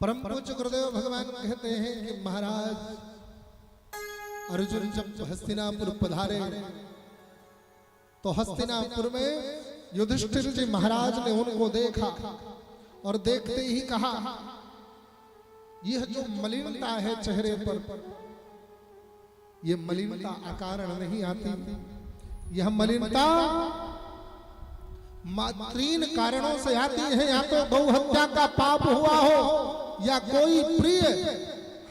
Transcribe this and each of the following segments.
परम पूज्य गुरुदेव भगवान कहते हैं कि महाराज अर्जुन जब हस्तिनापुर पधारे तो हस्तिनापुर में युधिष्ठिर जी महाराज ने उनको देखा और देखते ही कहा, यह जो मलिनता है चेहरे पर, यह मलिनता अकारण नहीं आती। यह मलिनता तीन कारणों से आती है। या तो गौ हत्या का पाप हुआ हो, या कोई प्रिय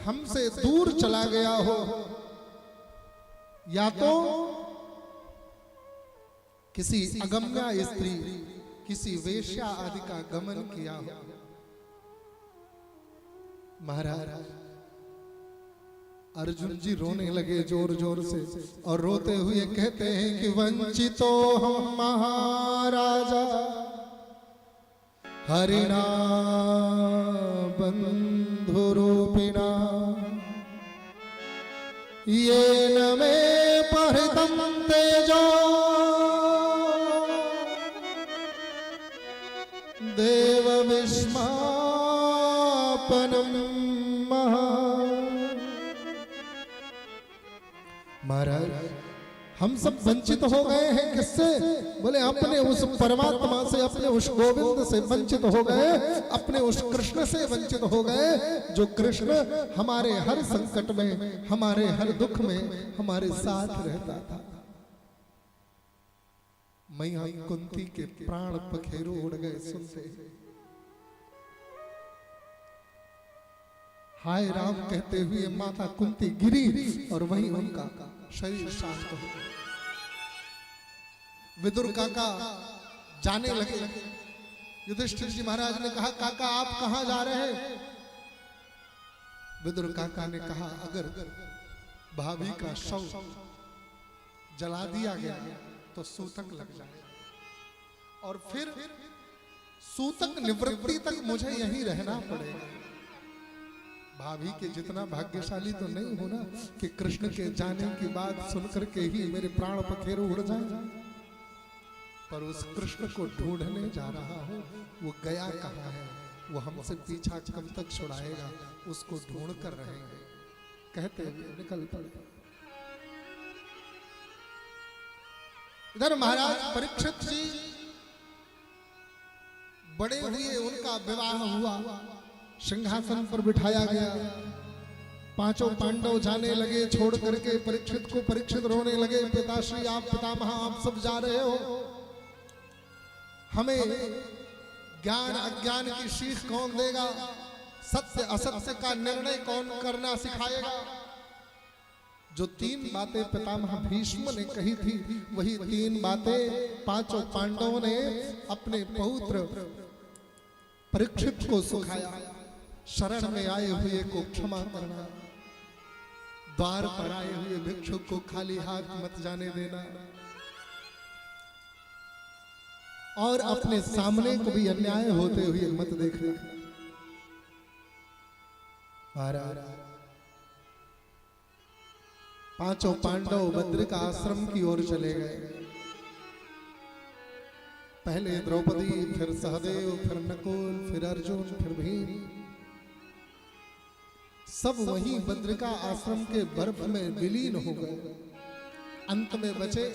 हमसे दूर चला गया हो, या तो किसी अगम्या स्त्री, किसी वेश्या आदि का गमन किया हो। महाराज अर्जुन जी रोने लगे जोर जोर से और रोते हुए कहते हैं कि वंचितो हम महाराजा हरिणा बंधु रूपिणा ये न मे परितम तेजो देव विस्मापनम महाराज हम सब वंचित हो गए हैं। किससे? बोले अपने उस परमात्मा से, अपने उस गोविंद से वंचित हो गए, अपने उस कृष्ण से वंचित हो गए, जो कृष्ण हमारे हर संकट में, हमारे हर दुख में हमारे साथ रहता था। मैया कुंती के प्राण पखेरु उड़ गए सुनते। हाय राम कहते हुए माता कुंती गिरी और वहीं उनका शरीर शांत हो गया। विदुर काका जाने लगे। युधिष्ठिर जी महाराज ने कहा, काका आप कहां जा रहे हैं? विदुर काका ने कहा, अगर भाभी का शव जला दिया गया तो सूतक लग जाए और फिर सूतक निवृत्ति तक मुझे यहीं रहना पड़ेगा। भाभी के जितना भाग्यशाली तो नहीं होना कि कृष्ण के जाने की बात सुनकर के ही मेरे प्राण पखेरु उड़ जाए, पर उस कृष्ण को ढूंढने जा रहा हूं। वो गया कहां है? वो हमसे पीछा कब तक छुड़ाएगा? उसको ढूंढ कर रहेंगे। कहते हुए निकल पड़े। इधर महाराज परीक्षित जी बड़े हुए, उनका विवाह हुआ, सिंहासन पर बिठाया गया। पांचों पांडव जाने लगे छोड़ करके परीक्षित को। परीक्षित रोने लगे, पिताश्री आप, पितामह आप सब जा रहे हो, हमें ज्ञान अज्ञान की सीख कौन देगा? सत्य असत्य का निर्णय कौन करना सिखाएगा? जो तीन बातें पितामह भीष्म ने कही थी, वही तीन बातें पांचों पांडवों ने अपने पौत्र परीक्षित को सिखाया। शरण में आए हुए को क्षमा करना, द्वार पर आए हुए भिक्षुक को खाली हाथ मत जाने देना, और अपने सामने को भी अन्याय होते हुए मत देखना। पांचों पांडव बद्रिका आश्रम की ओर चले गए। पहले द्रौपदी, फिर सहदेव, फिर नकुल, फिर अर्जुन, फिर भीम, सब वहीं बद्रिका आश्रम के बर्फ में विलीन हो गए। अंत में बचे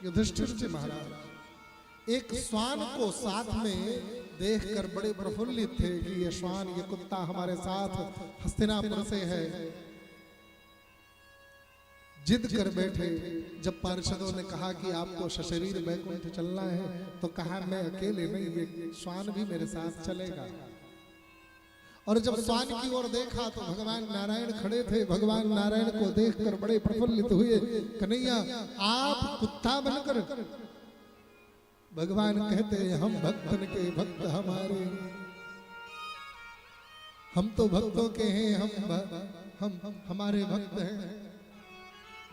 युधिष्ठिर जी महाराज। एक श्वान को साथ में देखकर बड़े प्रफुल्लित थे कि ये श्वान, ये कुत्ता हमारे साथ हस्तिनापुर से है। जिद कर बैठे। जब पार्षदों ने कहा कि आपको सशरीर बैकुंठ चलना है, तो कहा मैं अकेले नहीं, ये श्वान भी मेरे साथ चलेगा। और जब श्वान की ओर देखा तो भगवान नारायण खड़े थे। भगवान नारायण को देखकर बड़े प्रफुल्लित हुए। कन्हैया आप कुत्ता बनकर, भगवान कहते हैं हम भक्तन के भक्त हमारे, हम तो भक्तों के हैं, हम हमारे भक्त हैं।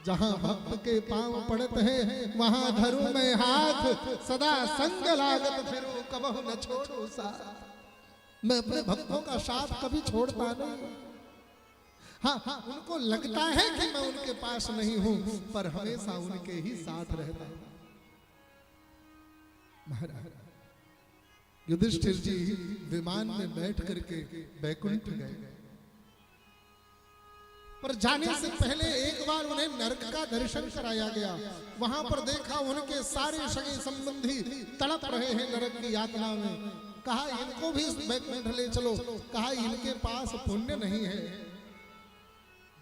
जहां भक्त के पांव पड़ते हैं वहां धरूं मैं हाथ, सदा संग लागत फिरूं कबहु न छोड़ूं साथ। मैं अपने भक्तों का साथ कभी छोड़ता नहीं। हाँ, उनको लगता है कि मैं उनके पास नहीं हूं, पर हमेशा उनके ही साथ रहता हूं। महाराज युधिष्ठिर जी विमान में बैठ करके बैकुंठ गए, पर जाने से पहले एक बार उन्हें नरक का दर्शन कराया गया। वहां पर देखा उनके सारे सगे संबंधी तड़प रहे हैं नरक की यातना में। कहा इनको भी बैकुंठ ले चलो। कहा इनके पास पुण्य नहीं है,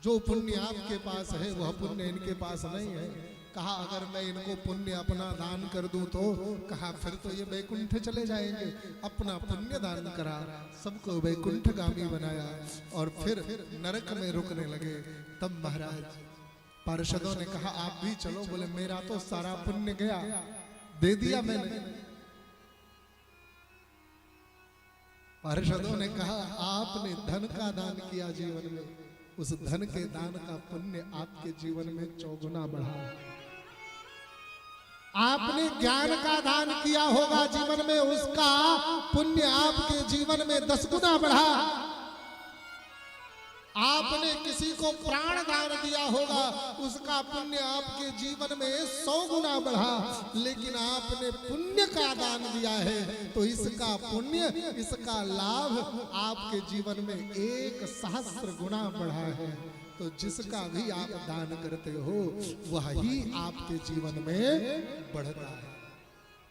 जो पुण्य आपके पास है वह पुण्य इनके पास नहीं है। कहा अगर मैं इनको पुण्य अपना दान कर दूं तो, कहा फिर तो ये बैकुंठ चले जाएंगे। अपना पुण्य दान करा, सबको बैकुंठगामी बनाया और फिर नरक में रुकने लगे। तब महाराज पार्षदों ने कहा आप भी चलो। बोले मेरा तो सारा पुण्य गया, दे दिया मैंने। पार्षदों ने कहा आपने धन का दान किया जीवन में, उस धन के दान का पुण्य आपके जीवन में 4 गुना बढ़ा। आपने ज्ञान का दान किया होगा जीवन में, उसका पुण्य आपके जीवन में 10 गुना बढ़ा। आपने किसी को प्राण दान दिया होगा, उसका पुण्य आपके जीवन में 100 गुना बढ़ा। लेकिन आपने पुण्य का दान दिया है तो इसका पुण्य, इसका लाभ आपके जीवन में 1 सहस्त्र गुना बढ़ा है। तो जिसका भी आप दान करते हो वही आपके जीवन में बढ़ता है।